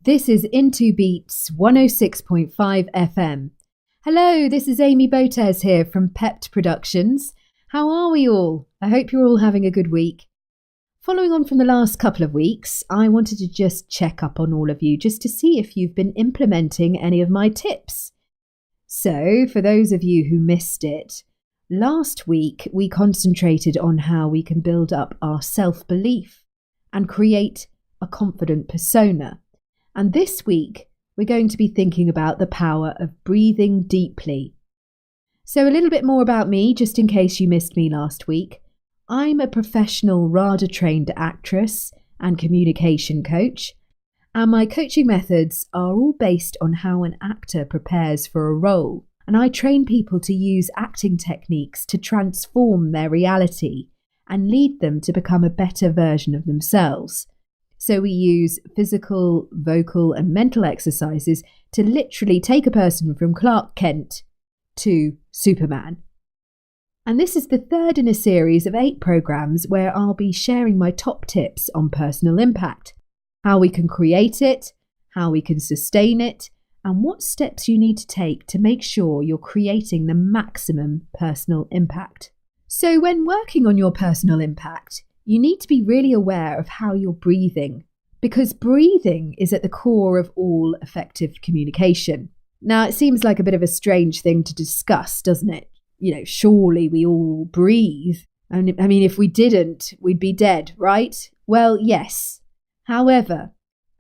This is Into Beats 106.5 FM. Hello, this is Amy Botes here from PEPPED Productions. How are we all? I hope you're all having a good week. Following on from the last couple of weeks, I wanted to just check up on all of you just to see if you've been implementing any of my tips. So, for those of you who missed it, last week we concentrated on how we can build up our self-belief and create a confident persona. And this week, we're going to be thinking about the power of breathing deeply. So a little bit more about me, just in case you missed me last week. I'm a professional RADA-trained actress and communication coach, and my coaching methods are all based on how an actor prepares for a role. And I train people to use acting techniques to transform their reality and lead them to become a better version of themselves. So we use physical, vocal and mental exercises to literally take a person from Clark Kent to Superman. And this is the third in a series of 8 programs where I'll be sharing my top tips on personal impact, how we can create it, how we can sustain it, and what steps you need to take to make sure you're creating the maximum personal impact. So when working on your personal impact, you need to be really aware of how you're breathing, because breathing is at the core of all effective communication. Now, it seems like a bit of a strange thing to discuss, doesn't it? Surely we all breathe. And I mean, if we didn't, we'd be dead, right? Well, yes. However,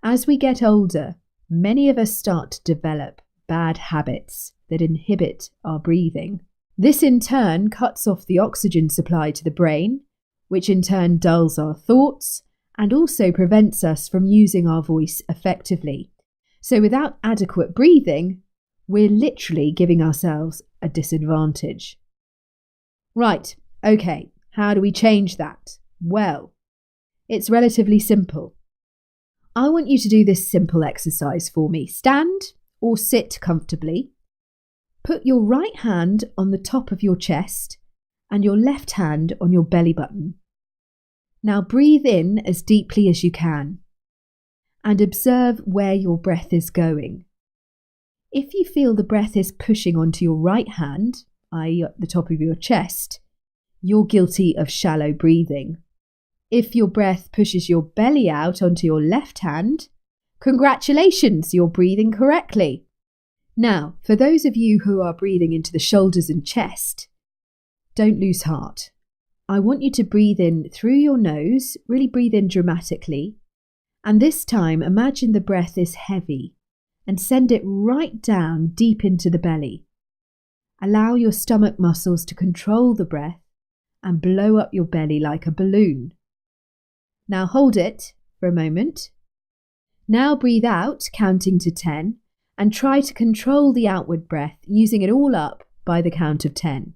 as we get older, many of us start to develop bad habits that inhibit our breathing. This in turn cuts off the oxygen supply to the brain, which in turn dulls our thoughts and also prevents us from using our voice effectively. So without adequate breathing, we're literally giving ourselves a disadvantage. Right, okay, how do we change that? Well, it's relatively simple. I want you to do this simple exercise for me. Stand or sit comfortably. Put your right hand on the top of your chest and your left hand on your belly button. Now breathe in as deeply as you can and observe where your breath is going. If you feel the breath is pushing onto your right hand, i.e. at the top of your chest, you're guilty of shallow breathing. If your breath pushes your belly out onto your left hand, congratulations, you're breathing correctly. Now, for those of you who are breathing into the shoulders and chest, don't lose heart. I want you to breathe in through your nose, really breathe in dramatically, and this time imagine the breath is heavy and send it right down deep into the belly. Allow your stomach muscles to control the breath and blow up your belly like a balloon. Now hold it for a moment. Now breathe out, counting to 10, and try to control the outward breath, using it all up by the count of 10.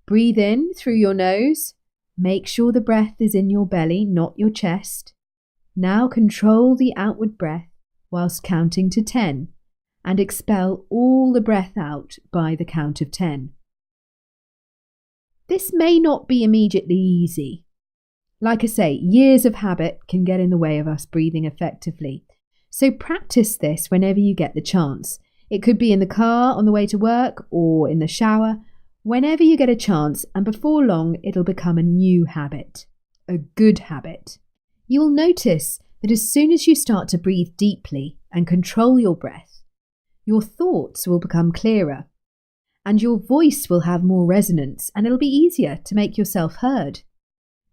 Breathe in through your nose. Make sure the breath is in your belly, not your chest. Now control the outward breath whilst counting to 10 and expel all the breath out by the count of 10. This may not be immediately easy. Like I say, years of habit can get in the way of us breathing effectively. So practice this whenever you get the chance. It could be in the car on the way to work or in the shower, whenever you get a chance, and before long it'll become a new habit, a good habit. You'll notice that as soon as you start to breathe deeply and control your breath, your thoughts will become clearer and your voice will have more resonance, and it'll be easier to make yourself heard.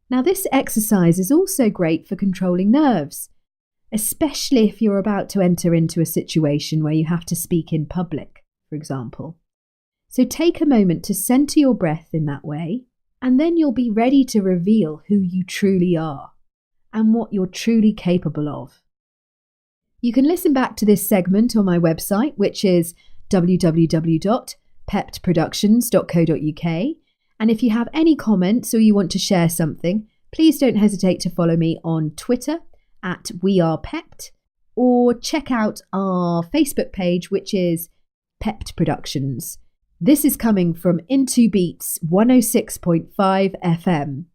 Now, this exercise is also great for controlling nerves, especially if you're about to enter into a situation where you have to speak in public, for example. So take a moment to center your breath in that way, and then you'll be ready to reveal who you truly are and what you're truly capable of. You can listen back to this segment on my website, which is www.peppedproductions.co.uk. And if you have any comments or you want to share something, please don't hesitate to follow me on Twitter at WeArePepped, or check out our Facebook page, which is PEPPED Productions. This is coming from Into Beats 106.5 FM.